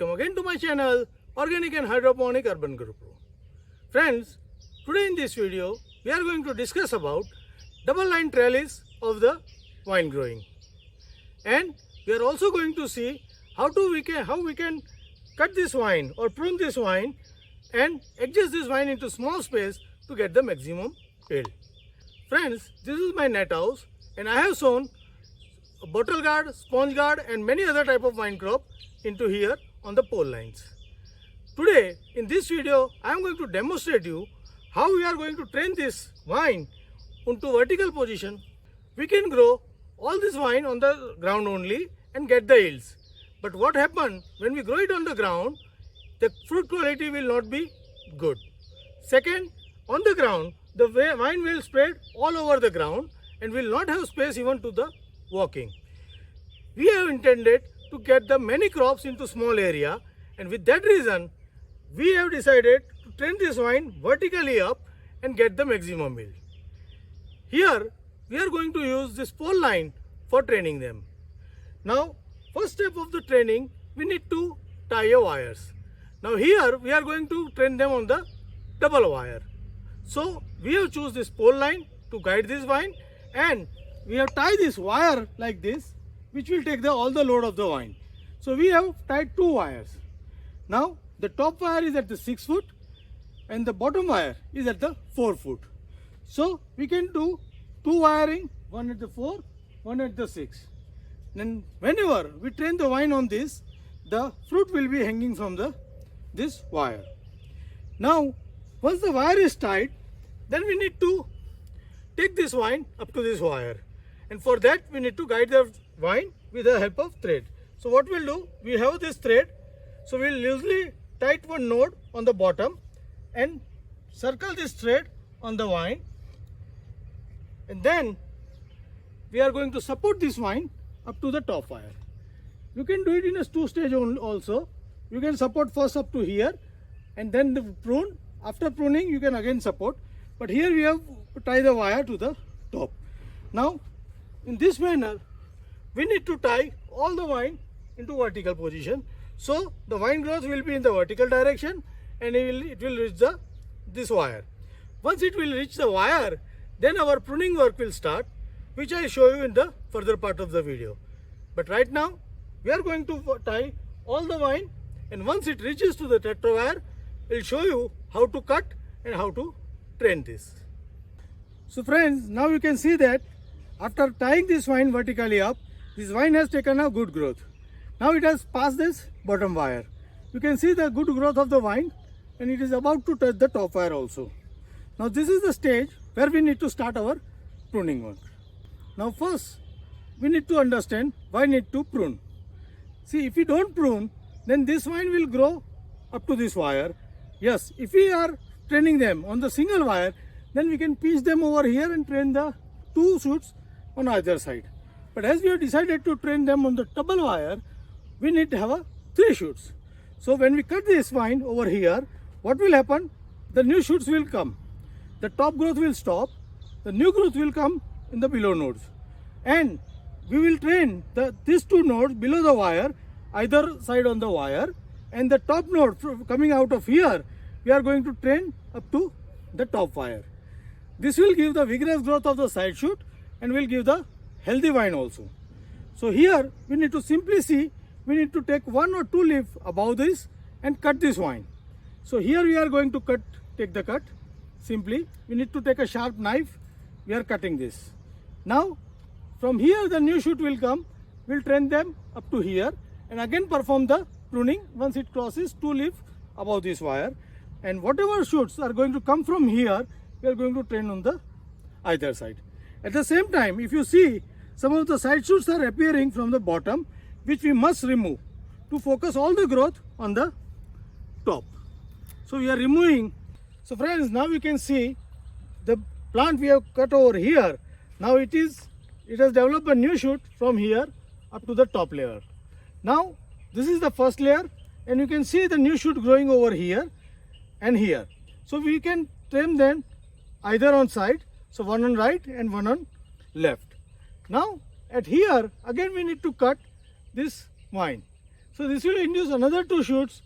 welcome again to my channel Organic and Hydroponic Urban Guru Pro. Friends, today in this video we are going to discuss about double line trellis of the vine growing, and we are also going to see how we can cut this vine or prune this vine and adjust this vine into small space to get the maximum yield. Friends, this is my net house and I have sown a bottle gourd, sponge gourd and many other type of vine crop into here on the pole lines. Today in this video I am going to demonstrate you how we are going to train this vine into vertical position. We can grow all this vine on the ground only and get the yields. But what happens when we grow it on the ground, the fruit quality will not be good. Second, on the ground, the vine will spread all over the ground and will not have space even to the walking. We have intended to get the many crops into small area, and with that reason, we have decided to train this vine vertically up and get the maximum yield. Here, we are going to use this pole line for training them. Now, first step of the training, we need to tie your wires. Now here we are going to train them on the double wire. So we have choose this pole line to guide this vine, and we have tied this wire like this, which will take all the load of the vine. So we have tied two wires. Now the top wire is at the 6 foot and the bottom wire is at the 4 foot. So we can do two wiring, one at the 4, one at the 6. Then whenever we train the vine on this, the fruit will be hanging from this wire. Now once the wire is tied, then we need to take this vine up to this wire, and for that we need to guide the vine with the help of thread. So what we'll do, we have this thread, so we'll usually tight one node on the bottom and circle this thread on the vine, and then we are going to support this vine up to the top wire. You can do it in a two stage also. You can support first up to here and then the prune. After pruning you can again support, but here we have to tie the wire to the top. Now in this manner we need to tie all the vine into vertical position, so the vine growth will be in the vertical direction and it will reach this wire. Once it will reach the wire, then our pruning work will start, which I show you in the further part of the video. But right now we are going to tie all the vine, and once it reaches to the tetra wire, I will show you how to cut and how to train this. So friends, now you can see that after tying this vine vertically up, this vine has taken a good growth. Now it has passed this bottom wire. You can see the good growth of the vine, and it is about to touch the top wire also. Now this is the stage where we need to start our pruning work. Now first we need to understand why need to prune. See, if we don't prune, then this vine will grow up to this wire. Yes, if we are training them on the single wire, then we can pinch them over here and train the two shoots on either side. But as we have decided to train them on the double wire, we need to have 3 shoots. So when we cut this vine over here, what will happen? The new shoots will come. The top growth will stop. The new growth will come in the below nodes. And we will train these two nodes below the wire, either side on the wire, and the top node coming out of here, we are going to train up to the top wire. This will give the vigorous growth of the side shoot and will give the healthy vine also. So here we need to simply see, we need to take 1 or 2 leaves above this and cut this vine. So here we are going to take the cut. Simply we need to take a sharp knife, we are cutting this. Now from here the new shoot will come, we'll train them up to here and again perform the pruning once it crosses 2 leaves above this wire, and whatever shoots are going to come from here, we are going to train on the either side. At the same time, if you see, some of the side shoots are appearing from the bottom, which we must remove to focus all the growth on the top. So we are removing. So friends, now you can see the plant we have cut over here. Now it has developed a new shoot from here up to the top layer. Now this is the first layer, and you can see the new shoot growing over here and here. So we can trim them either on side, so one on right and one on left. Now at here again we need to cut this vine. So this will induce another 2 shoots,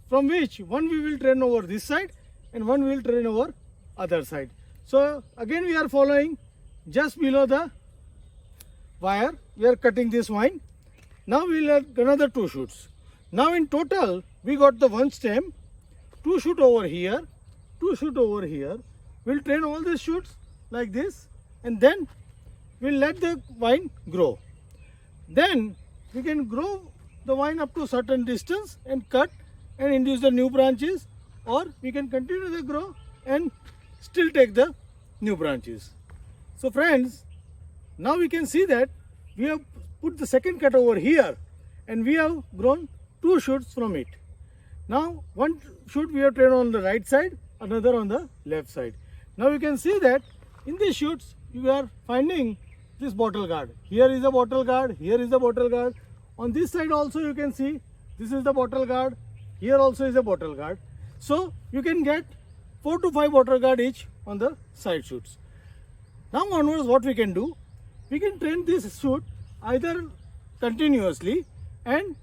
from which one we will train over this side and one we will train over other side. So again we are following just below the wire, we are cutting this vine. Now we will add another 2 shoots. Now in total we got the 1 stem, 2 shoot over here, 2 shoot over here. We'll train all these shoots like this, and then we'll let the vine grow. Then we can grow the vine up to a certain distance and cut and induce the new branches, or we can continue the grow and still take the new branches. So friends, now we can see that we have put the second cut over here and we have grown 2 shoots from it. Now one shoot we have trained on the right side, another on the left side. Now you can see that in these shoots you are finding this bottle guard. Here is the bottle guard, here is the bottle guard. On this side also you can see this is the bottle guard, here also is a bottle guard. So you can get 4 to 5 bottle guard each on the side shoots. Now onwards what we can do, we can train this shoot either continuously and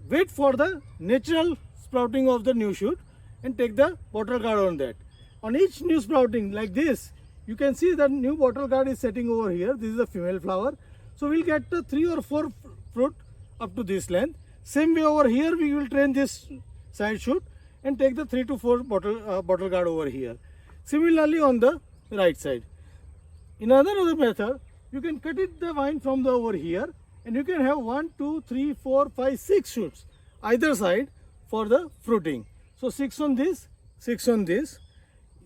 wait for the natural sprouting of the new shoot and take the bottle guard on that. On each new sprouting like this, you can see that new bottle guard is setting over here. This is the female flower. So we'll get 3 or 4 fruit up to this length. Same way over here we will train this side shoot and take the 3 to 4 bottle guard over here. Similarly on the right side. In another method, you can cut it the vine from the over here and you can have 1, 2, 3, 4, 5, 6 shoots either side for the fruiting. So 6 on this, 6 on this.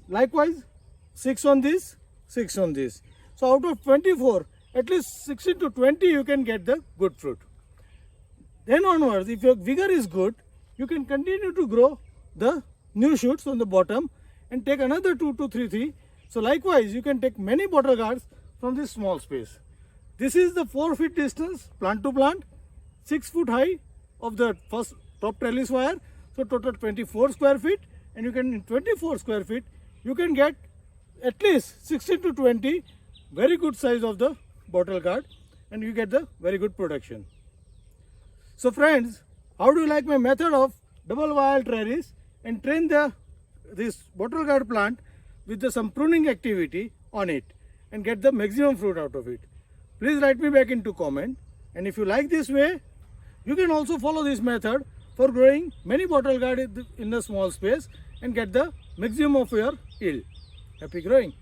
Likewise 6 on this, 6 on this. So out of 24, at least 16 to 20 you can get the good fruit. Then onwards, if your vigor is good, you can continue to grow the new shoots on the bottom and take another 2 to 3. So likewise you can take many bottle guards from this small space. This is the 4 feet distance plant to plant, 6 foot high of the first top trellis wire. So total 24 square feet, and you can in 24 square feet you can get at least 16 to 20 very good size of the bottle guard and you get the very good production. So friends, how do you like my method of double wire trellis and train this bottle guard plant with some pruning activity on it and get the maximum fruit out of it? Please write me back into comment, and if you like this way, you can also follow this method for growing many bottle guard in a small space and get the maximum of your yield. Happy growing!